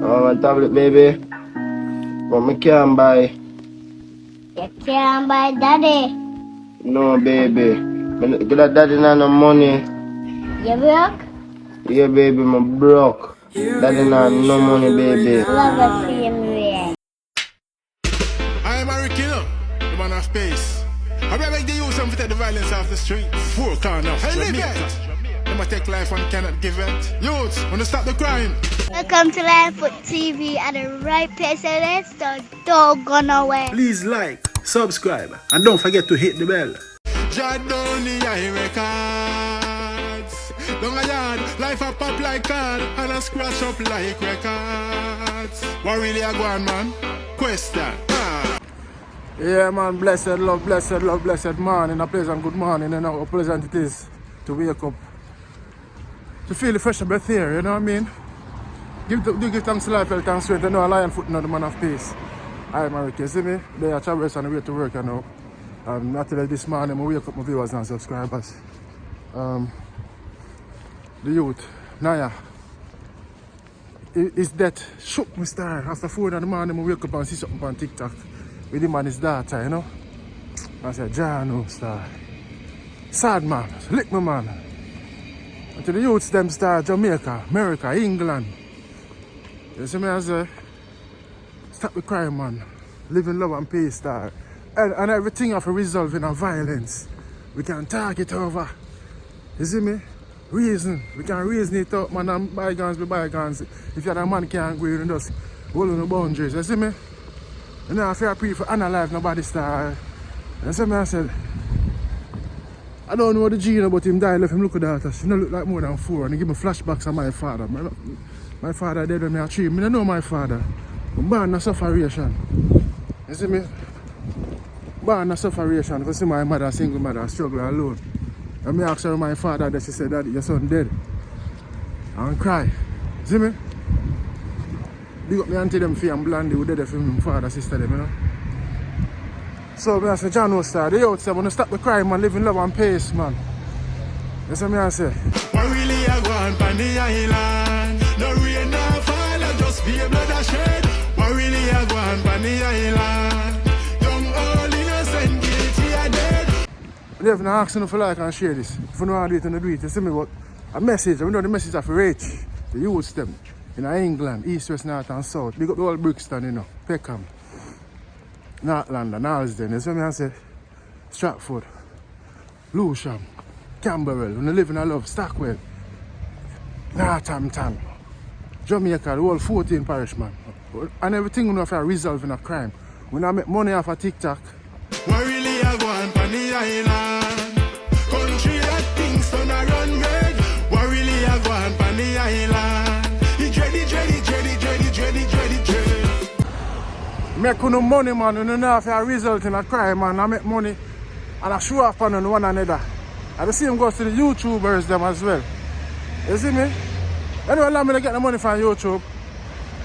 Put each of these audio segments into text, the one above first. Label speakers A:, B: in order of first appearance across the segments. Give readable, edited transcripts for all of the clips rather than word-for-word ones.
A: want a tablet, baby. But me can't buy.
B: You can't buy daddy.
A: No, baby. Me get that daddy not no money.
B: You broke?
A: Yeah, baby, me broke. Daddy not no money, baby.
B: Love the same way.
C: I am a killer, the man of space. I beg the youth to take the violence off the streets. Four corners, Jamaica. Them a take life and cannot give it. Youth, wanna stop the crime?
B: Welcome to Livefoot TV at the right place and let's don't go nowhere.
D: Please like, subscribe, and don't forget to hit the bell.
C: Niah records. Long a yard, life a pop like card, and a scratch up like records. What really a go on, man? Question.
D: Yeah, man, blessed love, blessed morning. A pleasant good morning, you know how pleasant it is to wake up, to feel the fresh breath here, you know what I mean? Give thanks to life, thanks to it. You know, a lion foot, not the man of peace. I'm America, you see me? They are travelers on the way to work, you know. Actually, this morning, I wake up my viewers and subscribers. The youth, Niah, his death shook me star. After 4 in the morning, I wake up and see something on TikTok with him and his daughter, you know. I said, John, star. Sad man, lick me, man. And to the youths, them star, Jamaica, America, England. You see me, I say, stop the crime, man. Live in love and peace, star. And everything have to resolve in a violence. We can talk it over. You see me? Reason. We can reason it out, man, and bygones be bygones. If you're a man can't agree, you just hold on the boundaries. You see me? You know, I feel free for analyze nobody star. You see me, I said, I don't know the gene, but him died, left him look at that. She don't look like more than 4. And he give me flashbacks of my father. My father dead when me a 3. I don't know my father. I'm born in sufferation. You see me? Born in sufferation because see my mother, single mother, struggle alone. And me asked her my father that she said, Daddy, your son dead. And cry. See me? Big up me auntie them for and Blondie who dead for my father, sister them, you know. So me I say, John Star, the youth say, wanna stop the crime and live in love and peace, man. You see me I say?
C: What really a go on on the island? No rain, no fall, just be a blood a shed. What really a go on the island? Young, old, innocent, guilty or dead.
D: I'm not asking you to like and share this. If you don't want to do it, do it. You see me, but a message, I know the message of reach the youths them in England, East, West, North and South. Big up the whole Brixton, you know, Peckham, North London, Allsden. You see me I say? Stratford, Lewisham, Camberwell, when you live in a love, Stockwell, Northampton, Jamaica, the whole 14 parish, man. And everything we have to resolve in a crime. When I make money off of TikTok.
C: What really a go on the island? Country that things don't run red. What really a go on the island? He dready.
D: Make no money, man. You don't have to result in a crime, man. I make money and I show up on one another. And the same goes to the YouTubers them as well. You see me? Anyway, allow me to get the money from YouTube.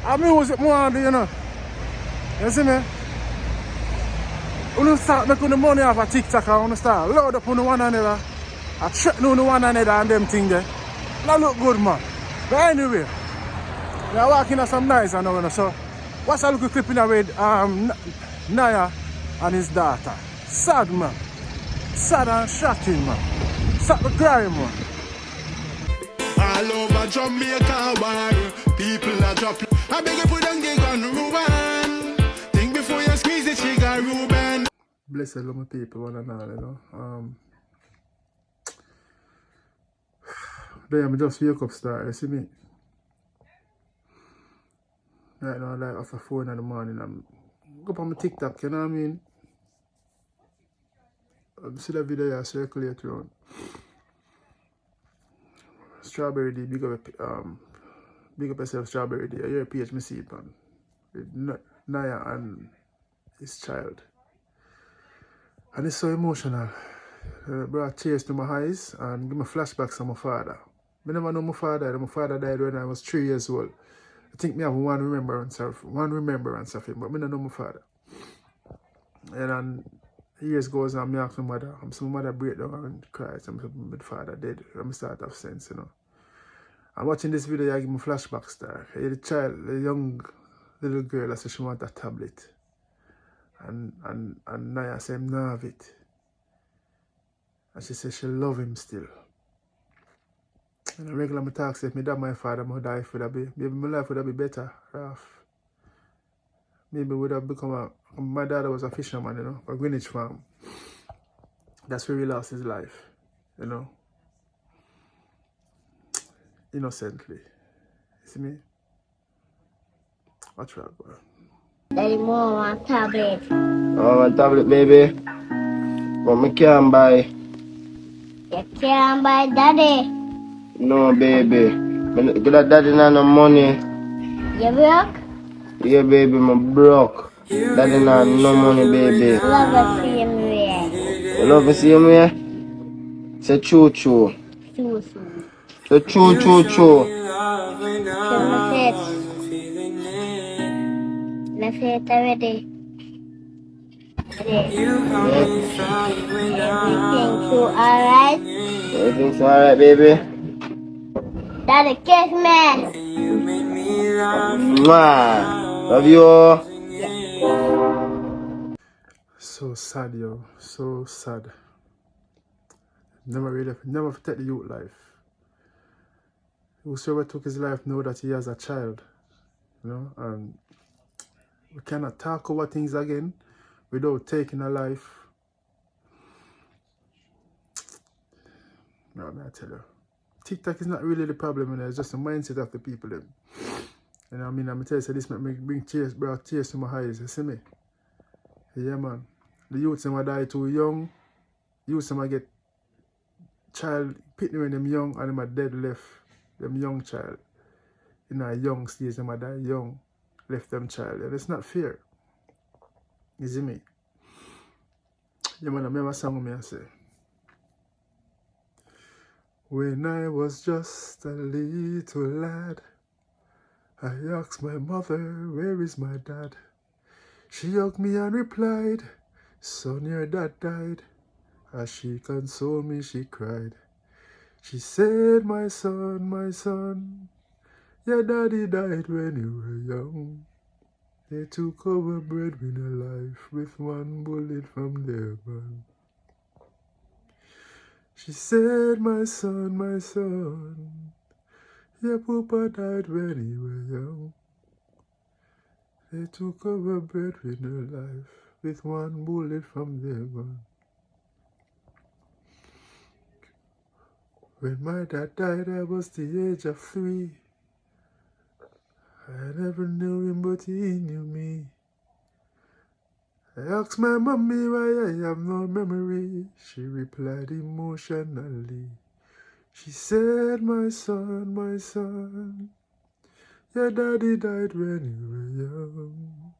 D: I music more, you know. You see me? When you start making the money off of TikTok, I want to start load up on one another. I threaten on one another and them things there. That look good, man. But anyway, we are walking at some nice and all, so what's a little clip in the with Niah and his daughter. Sad, man. Sad and shocking, man. Stop the crime, man.
C: All over Jamaica, war. People are dropping. I beg you put on the gun, Ruben. Think before you squeeze the trigger, Ruben.
D: Blessed love my people, one and all, you know. Then I just wake up start, you see me? Right now, like after 4 in the morning, I'm go up on my TikTok, you know what I mean? I see the video I circulate around. Strawberry D, big up yourself, Strawberry D. You're a page, me see it, man. With Niah and his child. And it's so emotional. Brought tears to my eyes and give me flashbacks of my father. I never know my father. My father died when I was 3 years old. I think me have one remembrance of him, but I don't know my father. And years goes on, I ask my mother. My mother break down and cry. My father dead. I start to have sense, you know. I'm watching this video, I give me flashbacks there. The child, the young little girl, I said she want a tablet. And Niah said, "I'm not have it." And she said she love him still. And I regular me talk say if me dad my father, my life would have been, maybe my life would have been better, Ralph. Maybe would have become my dad was a fisherman, you know, a Greenwich farm. That's where he lost his life, you know. Innocently. You see me? Watch out, boy.
B: Daddy, more want tablet.
A: I want a tablet, baby. But me can't buy.
B: You can't buy daddy.
A: No, baby. Me get that daddy not no money.
B: You broke?
A: Yeah, baby, me broke. Daddy not no money, baby.
B: Love the same way.
A: You love me same way? Say choo-choo.
B: Susu.
A: Say choo-choo-choo.
B: Let's say it already. Ready? Everything too alright?
A: Everything's alright, baby?
B: Daddy, kiss me.
A: Mwah. Love you all.
D: So sad, yo. So sad. Never take the youth life. Whosoever took his life know that he has a child. You know, and we cannot talk over things again without taking a life. No, I tell you. TikTok is not really the problem, you know, it's just the mindset of the people. Them. You know what I mean? I'm telling you, this make me bring tears, brought tears to my eyes. You see me? Yeah, man. The youths them die too young. Youths them get child pitney when them young and them are dead left. Them young child. In a young stage, them are die young. Left them child. And it's not fair. You see me? Yeah, man, I remember a song me I say. When I was just a little lad, I asked my mother, where is my dad? She hugged me and replied, son, your dad died. As she consoled me, she cried. She said, my son, your daddy died when you were young. They took our breadwinner life with one bullet from their gun. She said, my son, your papa died when you were young. They took our breadwinner life with one bullet from their gun. When my dad died, I was the age of 3. I never knew him, but he knew me. I asked my mommy why I have no memory. She replied emotionally. She said, my son, your daddy died when you were young.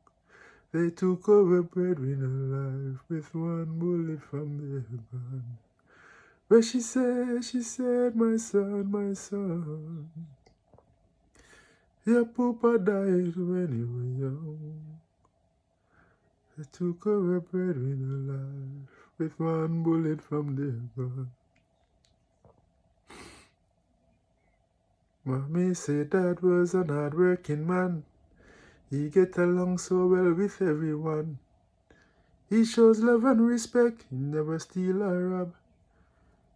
D: They took our breadwinner life with one bullet from their gun. But she said, my son, your papa died when you were young. They took our breadwinner life with one bullet from their gun. Mommy said Dad was an hard-working man. He get along so well with everyone. He shows love and respect. He never steal or rob.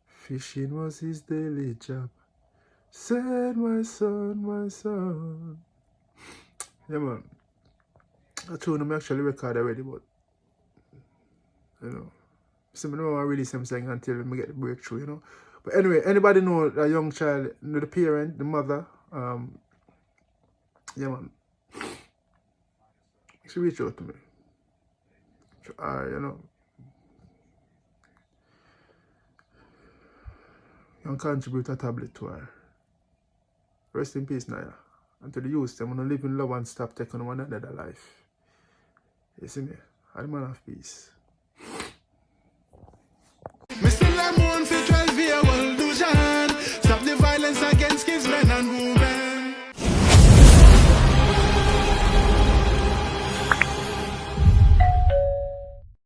D: Fishing was his daily job. Said my son. Yeah, man. I told him I actually record already, but you know, so I don't want to release something until we get the breakthrough, you know. But anyway, anybody know a young child, know the parent, the mother, yeah, man. She reach out to me. You know, you can contribute a tablet to her. Rest in peace, Niah. And to the youth, I'm going to live in love and stop taking one another life. You see me? I'm the man of peace.